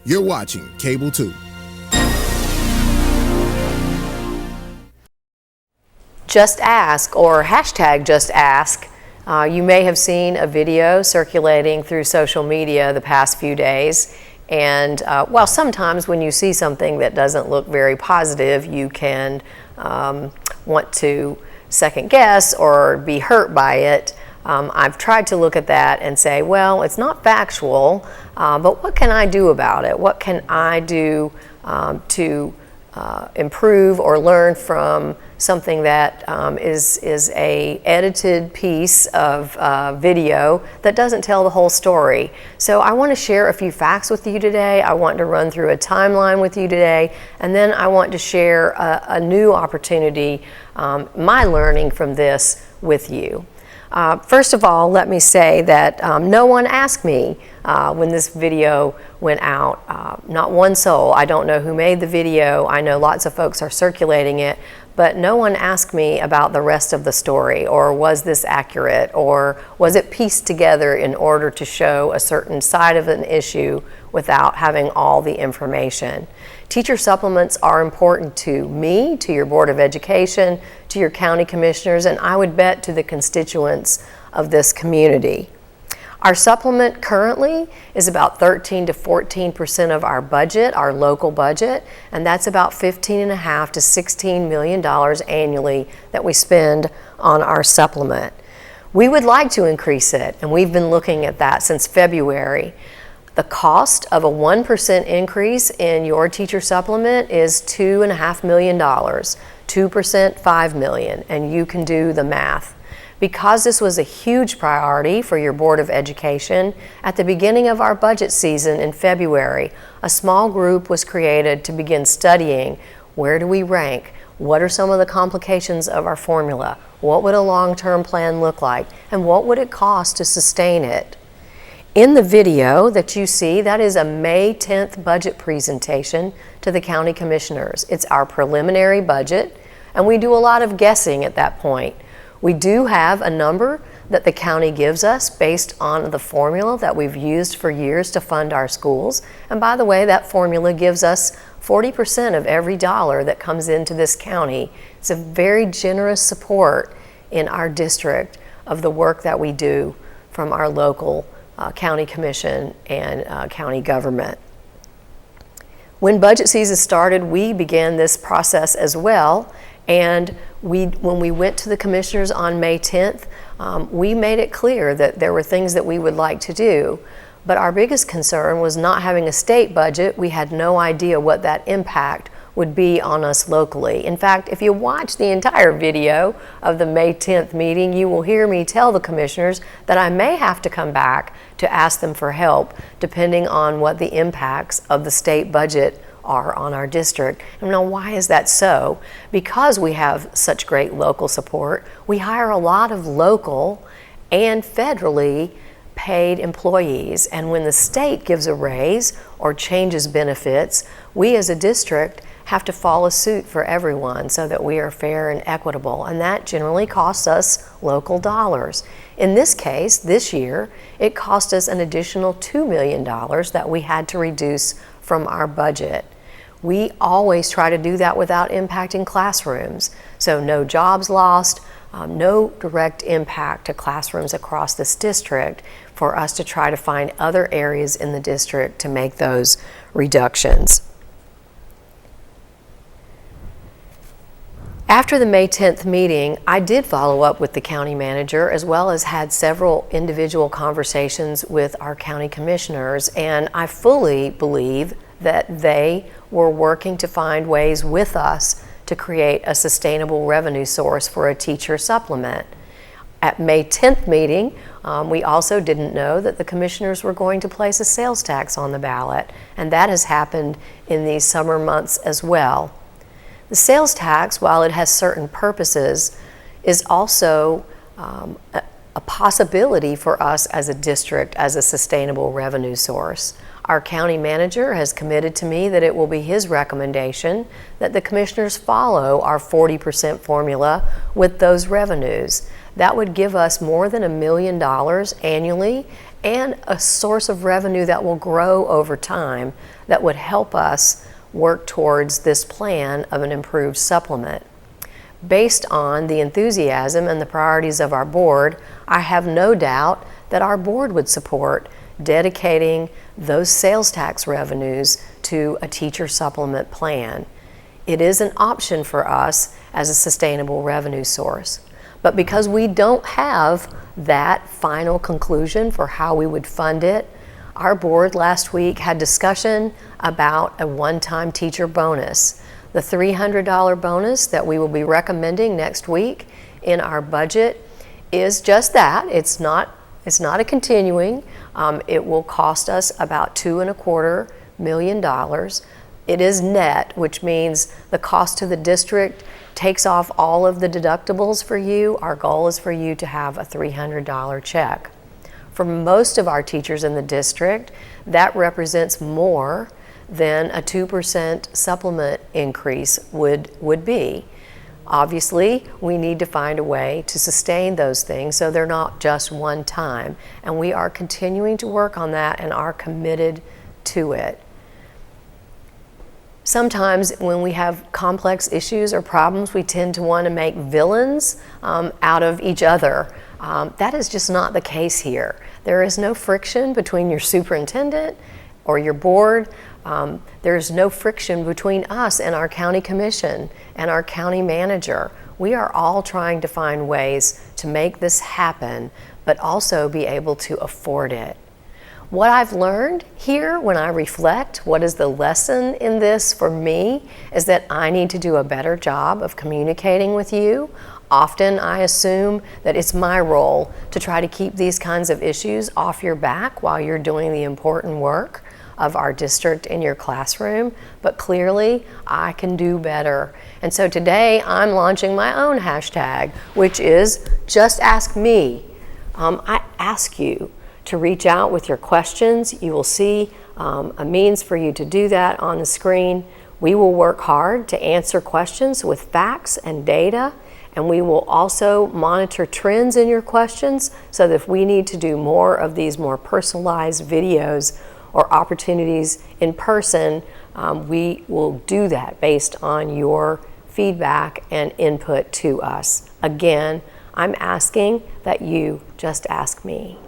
You're watching Cable 2. Just Ask, or hashtag Just Ask. You may have seen a video circulating through social media the past few days. And while sometimes when you see something that doesn't look very positive, you can want to second guess or be hurt by it. I've tried to look at that and say, well, it's not factual, but what can I do about it? What can I do to improve or learn from something that is a edited piece of video that doesn't tell the whole story? So I want to share a few facts with you today. I want to run through a timeline with you today, and then I want to share a new opportunity, my learning from this with you. First of all, let me say that no one asked me when this video went out, not one soul. I don't know who made the video. I know lots of folks are circulating it, but no one asked me about the rest of the story, or was this accurate, or was it pieced together in order to show a certain side of an issue without having all the information. Teacher supplements are important to me, to your Board of Education, to your county commissioners, and I would bet to the constituents of this community. Our supplement currently is about 13 to 14% of our budget, our local budget, and that's about $15.5 to $16 million annually that we spend on our supplement. We would like to increase it, and we've been looking at that since February. The cost of a 1% increase in your teacher supplement is $2.5 million. 2%, $5 million, and you can do the math. Because this was a huge priority for your Board of Education, at the beginning of our budget season in February, a small group was created to begin studying where do we rank, what are some of the complications of our formula, what would a long-term plan look like, and what would it cost to sustain it. In the video that you see, that is a May 10th budget presentation to the county commissioners. It's our preliminary budget, and we do a lot of guessing at that point. We do have a number that the county gives us based on the formula that we've used for years to fund our schools. And by the way, that formula gives us 40% of every dollar that comes into this county. It's a very generous support in our district of the work that we do from our local county commission and county government. When budget season started, we began this process as well, and when we went to the commissioners on May 10th, we made it clear that there were things that we would like to do, but our biggest concern was not having a state budget. We had no idea what that impact would be on us locally. In fact, if you watch the entire video of the May 10th meeting, you will hear me tell the commissioners that I may have to come back to ask them for help depending on what the impacts of the state budget are on our district. And now, why is that so? Because we have such great local support, we hire a lot of local and federally paid employees, and when the state gives a raise or changes benefits, we as a district have to follow suit for everyone so that we are fair and equitable, and that generally costs us local dollars. In this case, this year, it cost us an additional $2 million that we had to reduce from our budget. We always try to do that without impacting classrooms, so no jobs lost, no direct impact to classrooms across this district, for us to try to find other areas in the district to make those reductions. After the May 10th meeting, I did follow up with the county manager, as well as had several individual conversations with our county commissioners, and I fully believe that they were working to find ways with us to create a sustainable revenue source for a teacher supplement. At May 10th meeting, we also didn't know that the commissioners were going to place a sales tax on the ballot, and that has happened in these summer months as well. The sales tax, while it has certain purposes, is also a possibility for us as a district as a sustainable revenue source. Our county manager has committed to me that it will be his recommendation that the commissioners follow our 40% formula with those revenues. That would give us more than $1 million annually and a source of revenue that will grow over time that would help us work towards this plan of an improved supplement. Based on the enthusiasm and the priorities of our board, I have no doubt that our board would support dedicating those sales tax revenues to a teacher supplement plan. It is an option for us as a sustainable revenue source. But because we don't have that final conclusion for how we would fund it, our board last week had discussion about a one-time teacher bonus. The $300 bonus that we will be recommending next week in our budget is just that. It's not a continuing. It will cost us about $2.25 million. It is net, which means the cost to the district takes off all of the deductibles for you. Our goal is for you to have a $300 check. For most of our teachers in the district, that represents more than a 2% supplement increase would be. Obviously, we need to find a way to sustain those things so they're not just one time. And we are continuing to work on that and are committed to it. Sometimes when we have complex issues or problems, we tend to want to make villains out of each other. That is just not the case here. There is no friction between your superintendent or your board. There's no friction between us and our county commission and our county manager. We are all trying to find ways to make this happen, but also be able to afford it. What I've learned here when I reflect, what is the lesson in this for me, is that I need to do a better job of communicating with you. Often I assume that it's my role to try to keep these kinds of issues off your back while you're doing the important work of our district in your classroom, but clearly I can do better. And so today I'm launching my own hashtag, which is Just Ask Me. I ask you to reach out with your questions. You will see a means for you to do that on the screen. We will work hard to answer questions with facts and data, and we will also monitor trends in your questions so that if we need to do more of these more personalized videos or opportunities in person, we will do that based on your feedback and input to us. Again, I'm asking that you just ask me.